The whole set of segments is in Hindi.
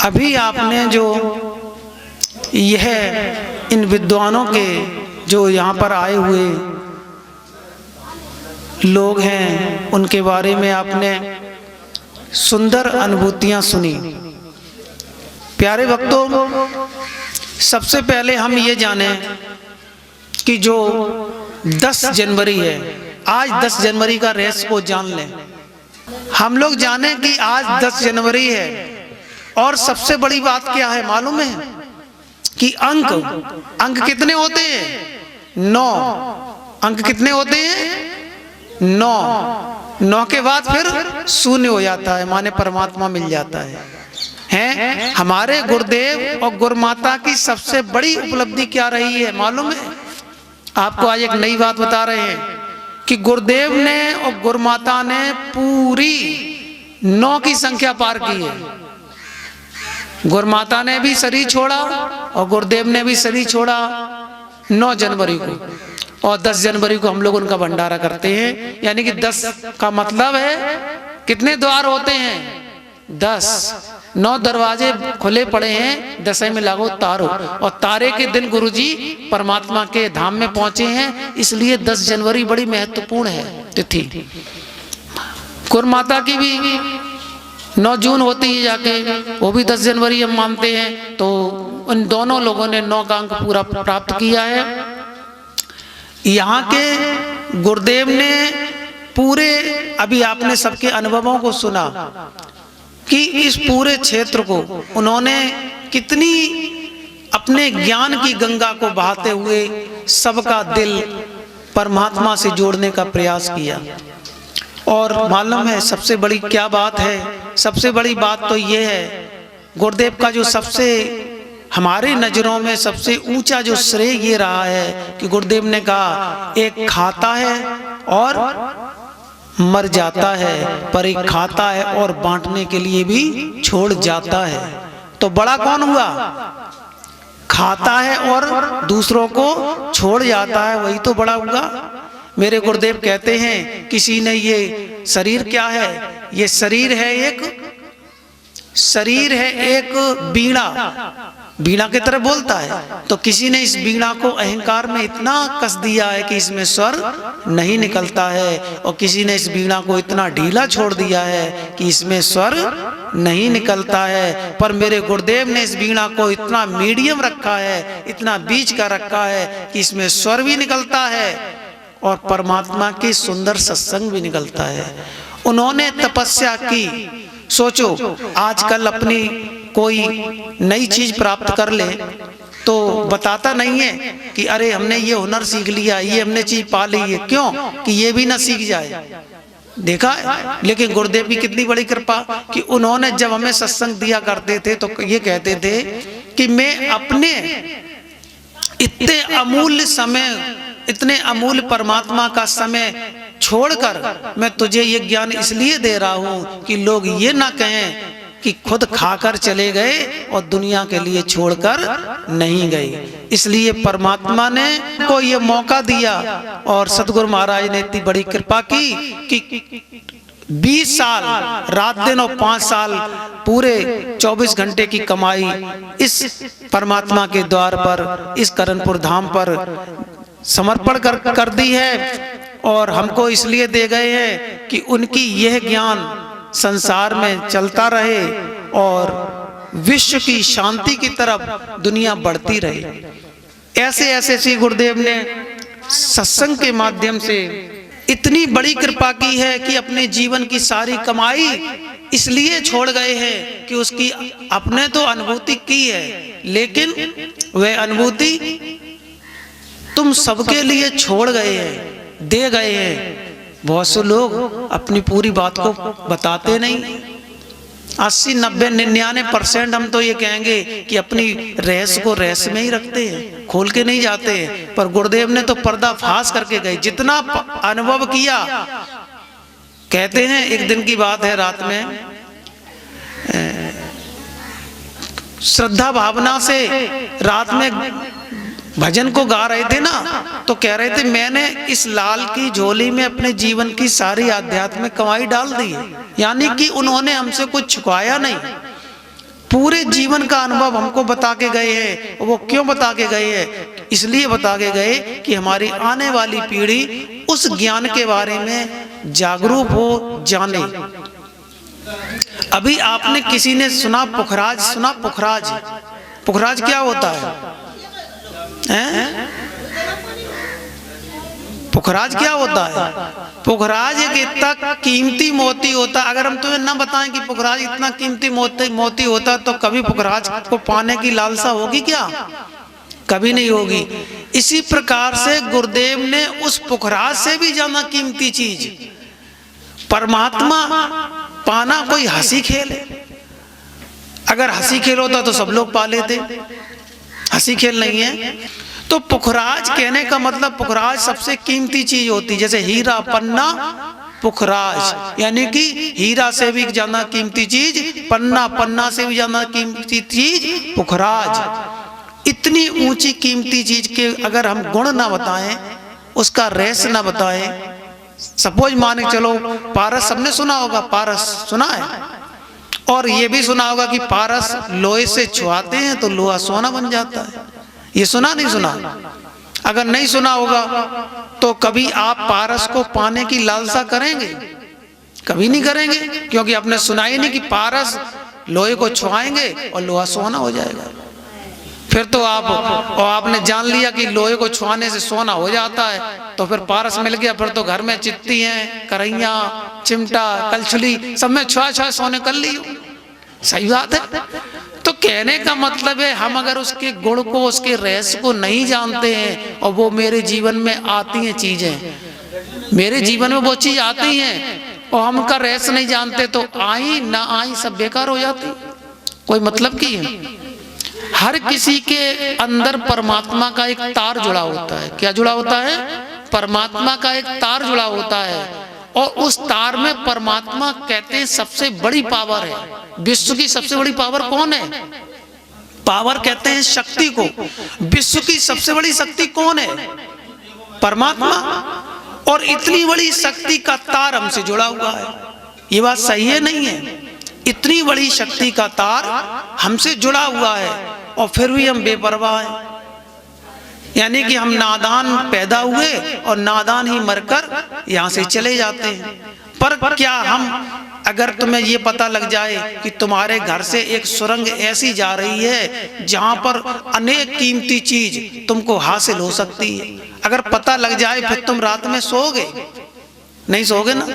अभी आपने जो यह इन विद्वानों के जो यहाँ पर आए हुए लोग हैं उनके बारे में आपने सुंदर अनुभूतियाँ सुनी। प्यारे भक्तों, सबसे पहले हम ये जाने कि जो 10 जनवरी है, आज 10 जनवरी का रहस्य को जान लें। हम लोग जाने कि आज 10 जनवरी है और सबसे बड़ी बात क्या है मालूम है कि अंक कितने होते हैं? 9 अंक कितने होते हैं? 9 के बाद फिर शून्य हो जाता है, माने परमात्मा मिल जाता है। हमारे गुरुदेव और गुरुमाता की सबसे बड़ी उपलब्धि क्या रही है मालूम है? आपको आज एक नई बात बता रहे हैं कि गुरुदेव ने और गुरुमाता ने पूरी 9 की संख्या पार की है। गुरुमाता ने भी शरीर छोड़ा और गुरुदेव ने भी शरीर छोड़ा 9 जनवरी को, और 10 जनवरी को हम लोग उनका भंडारा करते हैं। यानी कि 10 का मतलब है कितने द्वार होते हैं? 10। 9 दरवाजे खुले पड़े हैं, 10 में लागो तारो, और तारे के दिन गुरुजी परमात्मा के धाम में पहुंचे हैं, इसलिए 10 जनवरी बड़ी महत्वपूर्ण है तिथि। गुरुमाता की भी 9 जून होती है जाके, वो भी 10 जनवरी हम मानते हैं। तो उन दोनों लोगों ने 9 का अंक पूरा प्राप्त किया है। यहाँ के गुरुदेव ने पूरे, अभी आपने सबके अनुभवों को सुना कि इस पूरे क्षेत्र को उन्होंने कितनी अपने ज्ञान की गंगा को बहाते हुए सबका दिल परमात्मा से जोड़ने का प्रयास किया। और मालूम है सबसे बड़ी क्या बात है? सबसे बड़ी बात तो ये है, गुरुदेव का जो सबसे हमारे नजरों में सबसे ऊंचा जो श्रेय ये रहा है कि गुरुदेव ने कहा एक खाता है और मर जाता है, पर एक खाता है और बांटने के लिए भी छोड़ जाता है। तो बड़ा कौन हुआ? खाता है और दूसरों को छोड़ जाता है, वही तो बड़ा हुआ। मेरे गुरुदेव कहते हैं किसी ने ये शरीर क्या है? ये शरीर है एक बीड़ा की तरह बोलता है। तो किसी ने इस बीड़ा को अहंकार में इतना कस दिया है कि इसमें स्वर नहीं निकलता है, और किसी ने इस बीड़ा को इतना ढीला छोड़ दिया है कि इसमें स्वर नहीं निकलता है। पर मेरे गुरुदेव ने इस बीड़ा को इतना मीडियम रखा है, इतना बीच का रखा है कि इसमें स्वर भी निकलता है और परमात्मा की सुंदर सत्संग भी निकलता है। उन्होंने तपस्या की। सोचो आजकल अपनी कोई नई चीज प्राप्त कर ले तो बताता नहीं है कि अरे हमने ये हुनर सीख लिया, ये हमने चीज पा ली है, क्यों कि ये भी ना सीख जाए। देखा है? लेकिन गुरुदेव की कितनी बड़ी कृपा कि उन्होंने जब हमें सत्संग दिया करते थे तो ये कहते थे कि मैं अपने इतने अमूल्य समय, इतने अमूल्य परमात्मा का समय छोड़कर मैं तुझे ये ज्ञान इसलिए दे रहा हूं कि लोग ये ना कहें कि खुद खाकर चले गए और दुनिया के लिए छोड़कर नहीं गए। इसलिए परमात्मा ने को ये मौका दिया और सतगुरु महाराज ने इतनी बड़ी कृपा की कि 20 साल रात दिन और 5 साल पूरे 24 घंटे की कमाई इस परमात्मा के द्वार पर, इस करनपुर धाम पर समर्पण कर दी है। और हमको इसलिए दे गए हैं कि उनकी यह ज्ञान संसार में चलता रहे और विश्व की शांति की तरफ दुनिया बढ़ती रहे। ऐसे ऐसे श्री गुरुदेव ने सत्संग के माध्यम से इतनी बड़ी कृपा की है कि अपने जीवन की सारी कमाई इसलिए छोड़ गए हैं कि उसकी अपने तो अनुभूति की है, लेकिन वह अनुभूति तुम सबके लिए छोड़ गए हैं, दे गए हैं। बहुत से लोग अपनी पूरी बात को बताते नहीं। 80, 90, 99% हम तो ये कहेंगे कि अपनी रहस्य को रहस्य में ही रखते हैं, खोल के नहीं जाते हैं। पर गुरुदेव ने तो पर्दा फाश करके गए, जितना अनुभव किया। कहते हैं एक दिन की बात है, रात में श्रद्धा भावना से रात में भजन को गा रहे थे ना, तो कह रहे थे मैंने इस लाल की झोली में अपने जीवन की सारी आध्यात्मिक कमाई डाल दी है। यानी कि उन्होंने हमसे कुछ छुपाया नहीं, पूरे जीवन का अनुभव हमको बता के गए हैं। वो क्यों बता के गए हैं? इसलिए बता के गए कि हमारी आने वाली पीढ़ी उस ज्ञान के बारे में जागरूक हो, जाने। अभी आपने किसी ने सुना पुखराज, सुना पुखराज? पुखराज क्या होता है? पुखराज क्या होता है? पुखराज एक इतना कीमती मोती होता। अगर हम तुम्हें ना बताएं कि पुखराज इतना कीमती मोती होता तो कभी पुखराज को पाने की लालसा होगी क्या? कभी नहीं होगी। इसी प्रकार से गुरुदेव ने उस पुखराज से भी ज्यादा कीमती चीज परमात्मा पाना कोई हंसी खेल है। अगर हंसी खेल होता तो सब लोग पा लेते, हंसी खेल नहीं है। तो पुखराज कहने का मतलब पुखराज सबसे कीमती चीज होती, जैसे हीरा पन्ना पुखराज, यानी कि हीरा से भी ज्यादा कीमती चीज पन्ना, पन्ना से भी ज्यादा कीमती चीज पुखराज। इतनी ऊंची कीमती चीज के अगर हम गुण ना बताएं, उसका रहस्य ना बताएं, सपोज माने चलो पारस, सबने सुना होगा, पारस सुना है, और ये भी सुना होगा कि पारस लोहे से छुआते हैं तो लोहा सोना बन जाता है। ये सुना नहीं सुना? अगर नहीं सुना होगा तो कभी आप पारस को पाने की लालसा करेंगे? कभी नहीं करेंगे, क्योंकि आपने सुना ही नहीं कि पारस लोहे को छुआएंगे और लोहा सोना हो जाएगा। फिर तो आपने जान लिया कि लोहे को छुआने से सोना हो जाता है, तो फिर पारस मिल गया। फिर तो घर में चित्ती हैं, करैया, चिमटा, कलछुली सब में छुआ सोने कर ली। सही बात है। तो कहने का मतलब है हम अगर उसके गुण को, उसके रहस्य को नहीं जानते हैं और वो मेरे जीवन में आती हैं चीजें, मेरे जीवन में वो चीज आती हैं और हम उनका रहस्य नहीं जानते, तो आई ना आई सब बेकार हो जाती, कोई मतलब की है। हर किसी के अंदर परमात्मा का एक तार जुड़ा होता है। क्या जुड़ा होता है? परमात्मा का एक तार जुड़ा होता है, और उस तार में परमात्मा कहते हैं सबसे बड़ी पावर है। विश्व की सबसे बड़ी पावर कौन है? पावर कहते हैं शक्ति को। विश्व की सबसे बड़ी शक्ति कौन है? परमात्मा। और इतनी बड़ी शक्ति का तार हमसे जुड़ा हुआ है। ये बात सही है नहीं है? इतनी बड़ी शक्ति का तार हमसे जुड़ा हुआ है और फिर भी हम बेपरवाह हैं। यानी कि हम नादान पैदा हुए और नादान ही मरकर यहाँ से चले जाते हैं। पर क्या हम, अगर तुम्हें ये पता लग जाए कि तुम्हारे घर से एक सुरंग ऐसी जा रही है जहां पर अनेक कीमती चीज तुमको हासिल हो सकती है, अगर पता लग जाए, फिर तुम रात में सोओगे? नहीं सोओगे ना।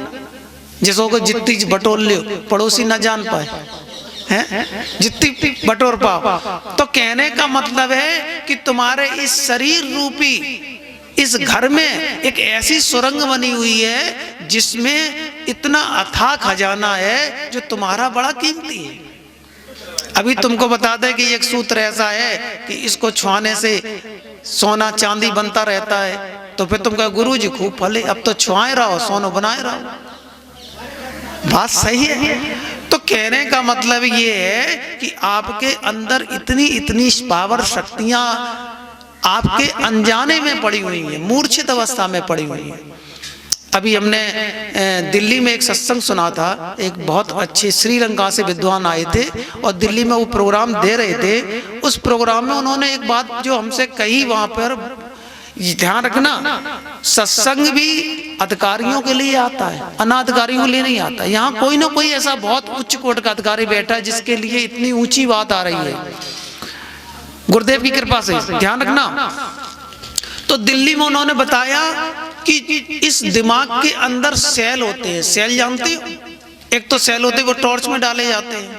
जिसोगे जितनी बटोर लो, पड़ोसी ना जान पाए, हैं जितनी बटोर पाओ। तो कहने का मतलब है कि तुम्हारे इस शरीर रूपी इस घर में एक ऐसी सुरंग बनी हुई है जिसमें इतना अथाह खजाना है जो तुम्हारा बड़ा कीमती है। अभी तुमको बता दें कि एक सूत्र ऐसा है कि इसको छुआने से सोना चांदी बनता रहता है, तो फिर तुम कहो गुरु जी खूब फले, अब तो छुआए रहो, सोनो बनाए रहो। बात सही है। तो कहने का मतलब ये है कि आपके अंदर इतनी पावर शक्तियां आपके अनजाने में पड़ी हुई हैं, मूर्छित अवस्था में पड़ी हुई हैं। अभी हमने दिल्ली में एक सत्संग सुना था, एक बहुत अच्छे श्रीलंका से विद्वान आए थे और दिल्ली में वो प्रोग्राम दे रहे थे। उस प्रोग्राम में उन्होंने एक बात जो हमसे कही, वहां पर ध्यान रखना, सत्संग भी अधिकारियों के लिए आता है, अनाधिकारियों के लिए नहीं आता। यहाँ कोई ना कोई ऐसा बहुत उच्च कोट का अधिकारी बैठा है जिसके लिए इतनी ऊंची बात आ रही है, गुरुदेव की कृपा से, ध्यान रखना। तो दिल्ली में उन्होंने बताया कि इस दिमाग के अंदर सेल होते हैं। सेल जानते हो? एक तो सेल होते हैं वो टॉर्च में डाले जाते हैं,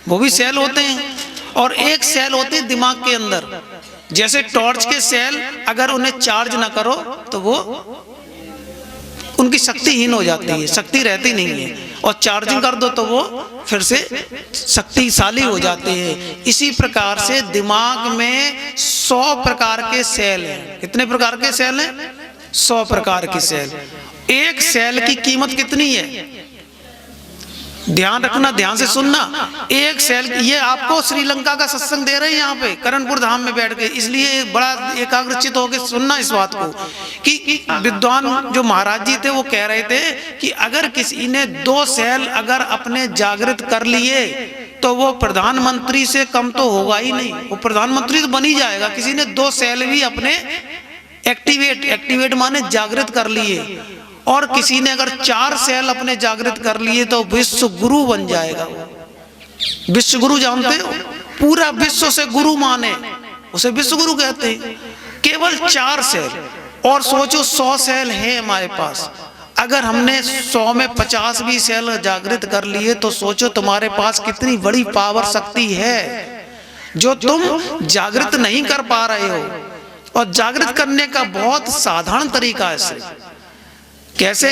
वो भी सेल होते हैं, और एक सेल होते हैं दिमाग के अंदर। जैसे टॉर्च के सेल अगर उन्हें चार्ज ना करो तो वो उनकी शक्तिहीन हो जाती है, शक्ति रहती नहीं है, और चार्जिंग कर दो तो वो फिर से शक्तिशाली हो जाते हैं। इसी प्रकार से दिमाग में 100 प्रकार के सेल हैं। कितने प्रकार के सेल हैं? 100 प्रकार के सेल। एक सेल की कीमत कितनी है? ध्यान रखना, ध्यान से सुनना। एक सेल, ये आपको श्रीलंका का सत्संग दे रहे हैं यहाँ पे करणपुर धाम में बैठ के, इसलिए बड़ा एकाग्रचित होकर सुनना इस बात को कि विद्वान जो महाराज जी थे वो कह रहे थे कि अगर किसी ने 2 सेल अगर अपने जागृत कर लिए तो वो प्रधानमंत्री से कम तो होगा ही नहीं, वो प्रधानमंत्री तो बन ही जाएगा। किसी ने 2 सेल भी अपने एक्टिवेट माने जागृत कर लिए, और किसी ने अगर 4 सेल अपने जागृत कर लिए तो विश्व गुरु बन जाएगा। विश्व गुरु जानते हो, पूरा विश्व से गुरु माने उसे विश्व गुरु कहते हैं। केवल 4 सेल, और सोचो 100 सेल है हमारे पास, अगर हमने 100 में 50 भी सेल जागृत कर लिए तो सोचो तुम्हारे पास कितनी बड़ी पावर शक्ति है जो तुम जागृत नहीं कर पा रहे हो। और जागृत करने का बहुत साधारण तरीका है। कैसे?